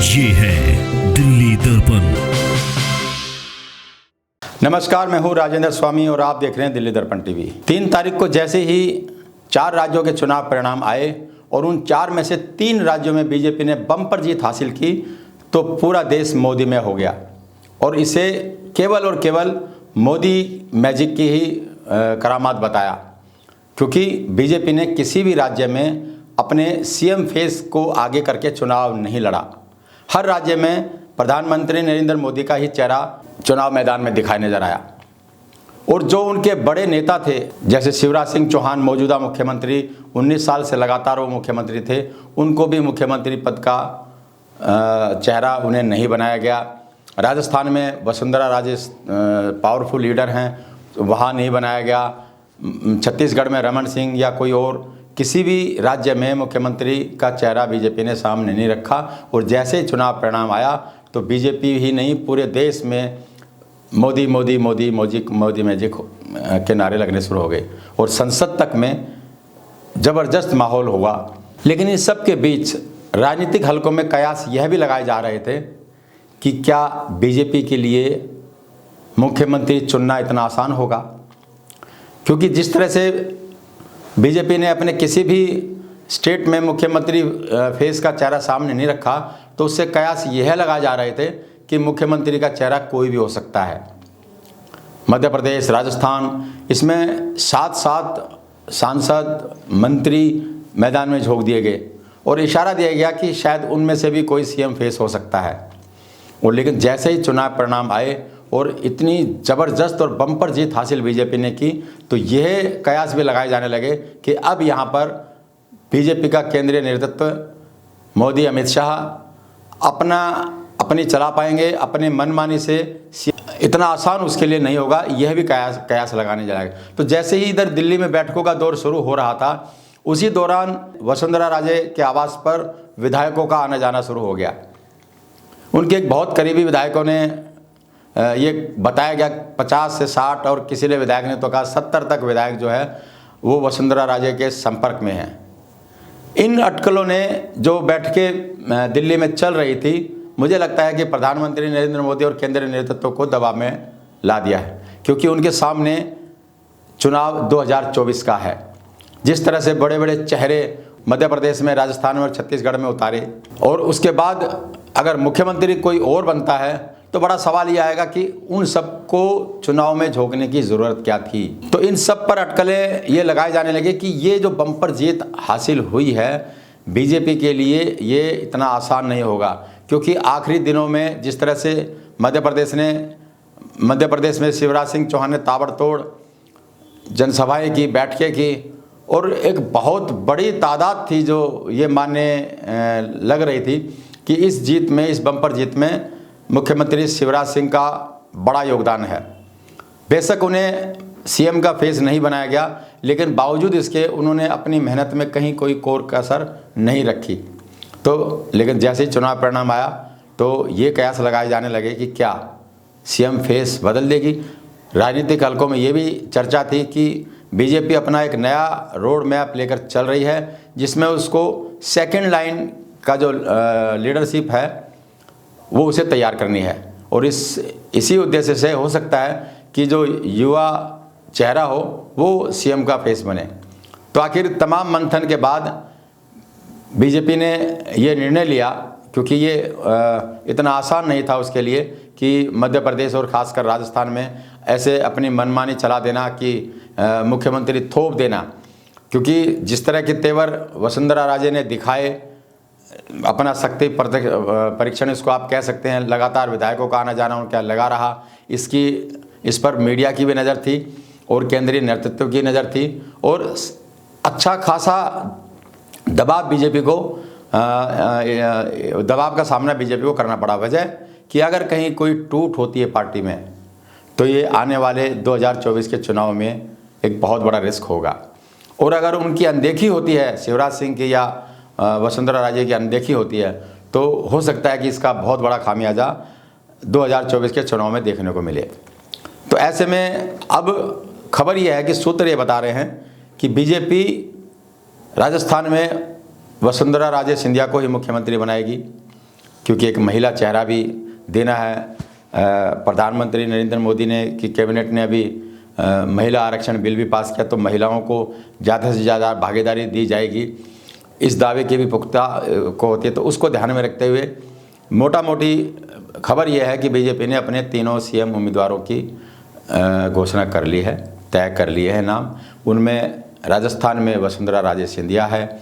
ये है दिल्ली दर्पण। नमस्कार, मैं हूं राजेंद्र स्वामी और आप देख रहे हैं दिल्ली दर्पण टीवी। 3 तारीख को जैसे ही 4 राज्यों के चुनाव परिणाम आए और उन 4 में से 3 राज्यों में बीजेपी ने बम्पर जीत हासिल की तो पूरा देश मोदीमय हो गया और इसे केवल और केवल मोदी मैजिक की ही करामात बताया, क्योंकि बीजेपी ने किसी भी राज्य में अपने सीएम फेस को आगे करके चुनाव नहीं लड़ा। हर राज्य में प्रधानमंत्री नरेंद्र मोदी का ही चेहरा चुनाव मैदान में दिखाई नजर आया और जो उनके बड़े नेता थे, जैसे शिवराज सिंह चौहान मौजूदा मुख्यमंत्री 19 साल से लगातार वो मुख्यमंत्री थे, उनको भी मुख्यमंत्री पद का चेहरा उन्हें नहीं बनाया गया। राजस्थान में वसुंधरा राजे पावरफुल लीडर हैं, वहाँ नहीं बनाया गया। छत्तीसगढ़ में रमन सिंह या कोई और किसी भी राज्य में मुख्यमंत्री का चेहरा बीजेपी ने सामने नहीं रखा और जैसे ही चुनाव परिणाम आया तो बीजेपी ही नहीं पूरे देश में मोदी मोदी मोदी मोदी मैजिक के नारे लगने शुरू हो गए और संसद तक में ज़बरदस्त माहौल हुआ। लेकिन इन सब के बीच राजनीतिक हलकों में कयास यह भी लगाए जा रहे थे कि क्या बीजेपी के लिए मुख्यमंत्री चुनना इतना आसान होगा, क्योंकि जिस तरह से बीजेपी ने अपने किसी भी स्टेट में मुख्यमंत्री फेस का चेहरा सामने नहीं रखा तो उससे कयास यह लगाए जा रहे थे कि मुख्यमंत्री का चेहरा कोई भी हो सकता है। मध्य प्रदेश, राजस्थान, इसमें 7 सांसद मंत्री मैदान में झोंक दिए गए और इशारा दिया गया कि शायद उनमें से भी कोई सीएम फेस हो सकता है। और लेकिन जैसे ही चुनाव परिणाम आए और इतनी ज़बरदस्त और बम्पर जीत हासिल बीजेपी ने की तो यह कयास भी लगाए जाने लगे कि अब यहाँ पर बीजेपी का केंद्रीय नेतृत्व मोदी अमित शाह अपनी चला पाएंगे, अपने मनमानी से इतना आसान उसके लिए नहीं होगा, यह भी कयास लगाने जाएगा। तो जैसे ही इधर दिल्ली में बैठकों का दौर शुरू हो रहा था, उसी दौरान वसुंधरा राजे के आवास पर विधायकों का आना जाना शुरू हो गया। उनके एक बहुत करीबी विधायकों ने ये बताया गया 50 से 60 और किसी ने विधायक ने तो कहा 70 तक विधायक जो है वो वसुंधरा राजे के संपर्क में हैं। इन अटकलों ने जो बैठकें दिल्ली में चल रही थी, मुझे लगता है कि प्रधानमंत्री नरेंद्र मोदी और केंद्रीय नेतृत्व को दबाव में ला दिया है, क्योंकि उनके सामने चुनाव 2024 का है। जिस तरह से बड़े बड़े चेहरे मध्य प्रदेश में, राजस्थान में और छत्तीसगढ़ में उतारे और उसके बाद अगर मुख्यमंत्री कोई और बनता है तो बड़ा सवाल ये आएगा कि उन सबको चुनाव में झोंकने की ज़रूरत क्या थी। तो इन सब पर अटकलें ये लगाए जाने लगे कि ये जो बम्पर जीत हासिल हुई है बीजेपी के लिए, ये इतना आसान नहीं होगा, क्योंकि आखिरी दिनों में जिस तरह से मध्य प्रदेश में शिवराज सिंह चौहान ने ताबड़तोड़ जनसभाएं की, बैठकें की और एक बहुत बड़ी तादाद थी जो ये मानने लग रही थी कि इस जीत में, इस बम्पर जीत में मुख्यमंत्री शिवराज सिंह का बड़ा योगदान है। बेशक उन्हें सीएम का फेस नहीं बनाया गया, लेकिन बावजूद इसके उन्होंने अपनी मेहनत में कहीं कोई कोर कसर नहीं रखी। तो लेकिन जैसे ही चुनाव परिणाम आया तो ये कयास लगाए जाने लगे कि क्या सीएम फेस बदल देगी। राजनीतिक हलकों में ये भी चर्चा थी कि बीजेपी अपना एक नया रोड मैप लेकर चल रही है, जिसमें उसको सेकेंड लाइन का जो लीडरशिप है वो उसे तैयार करनी है और इसी उद्देश्य से हो सकता है कि जो युवा चेहरा हो वो सीएम का फेस बने। तो आखिर तमाम मंथन के बाद बीजेपी ने ये निर्णय लिया, क्योंकि ये इतना आसान नहीं था उसके लिए कि मध्य प्रदेश और ख़ासकर राजस्थान में ऐसे अपनी मनमानी चला देना कि मुख्यमंत्री थोप देना, क्योंकि जिस तरह के तेवर वसुंधरा राजे ने दिखाए, अपना शक्ति परीक्षण इसको आप कह सकते हैं, लगातार विधायकों का आना जाना उनका लगा रहा, इस पर मीडिया की भी नज़र थी और केंद्रीय नेतृत्व की नज़र थी और अच्छा खासा दबाव का सामना बीजेपी को करना पड़ा। वजह कि अगर कहीं कोई टूट होती है पार्टी में तो ये आने वाले 2024 के चुनाव में एक बहुत बड़ा रिस्क होगा और अगर उनकी अनदेखी होती है, शिवराज सिंह की या वसुंधरा राजे की अनदेखी होती है, तो हो सकता है कि इसका बहुत बड़ा खामियाजा 2024 के चुनाव में देखने को मिले। तो ऐसे में अब खबर यह है कि सूत्र ये बता रहे हैं कि बीजेपी राजस्थान में वसुंधरा राजे सिंधिया को ही मुख्यमंत्री बनाएगी, क्योंकि एक महिला चेहरा भी देना है। प्रधानमंत्री नरेंद्र मोदी ने की कैबिनेट ने अभी महिला आरक्षण बिल भी पास किया, तो महिलाओं को ज़्यादा से ज़्यादा भागीदारी दी जाएगी, इस दावे की भी पुख्ता को होती है। तो उसको ध्यान में रखते हुए मोटा मोटी खबर यह है कि बीजेपी ने अपने तीनों सीएम उम्मीदवारों की घोषणा कर ली है, तय कर लिए हैं नाम। उनमें राजस्थान में वसुंधरा राजे सिंधिया है,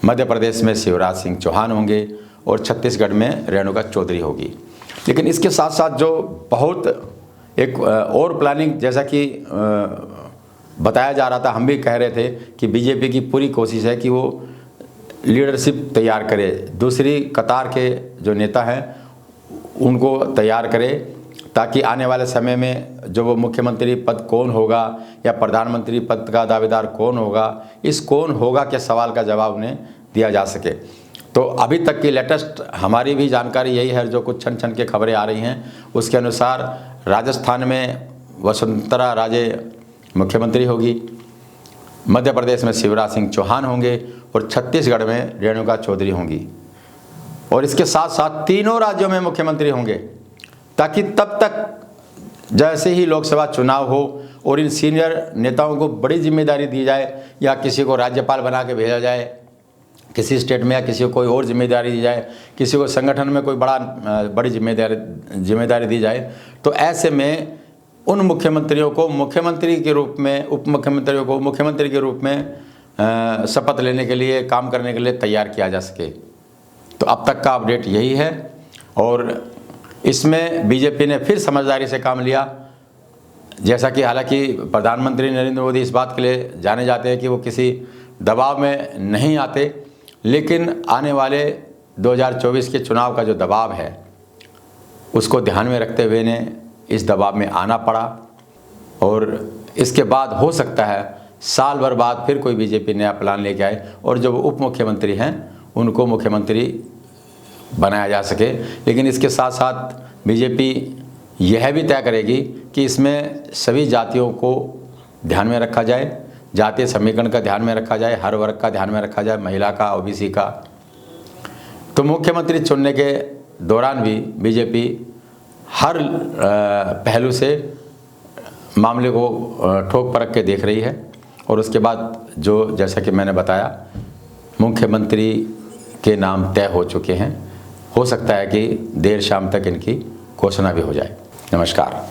मध्य प्रदेश में शिवराज सिंह चौहान होंगे और छत्तीसगढ़ में रेणुका चौधरी होगी। लेकिन इसके साथ साथ जो बहुत एक और प्लानिंग, जैसा कि बताया जा रहा था, हम भी कह रहे थे कि बीजेपी की पूरी कोशिश है कि वो लीडरशिप तैयार करे, दूसरी कतार के जो नेता हैं उनको तैयार करे, ताकि आने वाले समय में जो वो मुख्यमंत्री पद कौन होगा या प्रधानमंत्री पद का दावेदार कौन होगा, इस कौन होगा के सवाल का जवाब उन्हें दिया जा सके। तो अभी तक की लेटेस्ट हमारी भी जानकारी यही है, जो कुछ छन छन के खबरें आ रही हैं उसके अनुसार राजस्थान में वसुंधरा राजे मुख्यमंत्री होगी, मध्य प्रदेश में शिवराज सिंह चौहान होंगे और छत्तीसगढ़ में रेणुका चौधरी होंगी। और इसके साथ साथ तीनों राज्यों में मुख्यमंत्री होंगे, ताकि तब तक जैसे ही लोकसभा चुनाव हो और इन सीनियर नेताओं को बड़ी जिम्मेदारी दी जाए या किसी को राज्यपाल बना के भेजा जाए किसी स्टेट में, या किसी को कोई और जिम्मेदारी दी जाए, किसी को संगठन में कोई बड़ी जिम्मेदारी दी जाए, तो ऐसे में उन मुख्यमंत्रियों को मुख्यमंत्री के रूप में, उप मुख्यमंत्रियों को मुख्यमंत्री के रूप में शपथ लेने के लिए, काम करने के लिए तैयार किया जा सके। तो अब तक का अपडेट यही है और इसमें बीजेपी ने फिर समझदारी से काम लिया। जैसा कि हालांकि प्रधानमंत्री नरेंद्र मोदी इस बात के लिए जाने जाते हैं कि वो किसी दबाव में नहीं आते, लेकिन आने वाले 2024 के चुनाव का जो दबाव है उसको ध्यान में रखते हुए ने इस दबाव में आना पड़ा। और इसके बाद हो सकता है साल भर बाद फिर कोई बीजेपी नया प्लान लेके आए और जो उप मुख्यमंत्री हैं उनको मुख्यमंत्री बनाया जा सके। लेकिन इसके साथ साथ बीजेपी यह भी तय करेगी कि इसमें सभी जातियों को ध्यान में रखा जाए, जातीय समीकरण का ध्यान में रखा जाए, हर वर्ग का ध्यान में रखा जाए, महिला का, ओबीसी का। तो मुख्यमंत्री चुनने के दौरान भी बीजेपी हर पहलू से मामले को ठोक परख के देख रही है। और उसके बाद जो, जैसा कि मैंने बताया, मुख्यमंत्री के नाम तय हो चुके हैं, हो सकता है कि देर शाम तक इनकी घोषणा भी हो जाए। नमस्कार।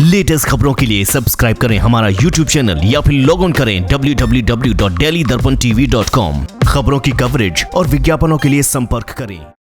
लेटेस्ट खबरों के लिए सब्सक्राइब करें हमारा YouTube चैनल या फिर लॉग ऑन करें www.delhidarpantv.com। खबरों की कवरेज और विज्ञापनों के लिए संपर्क करें।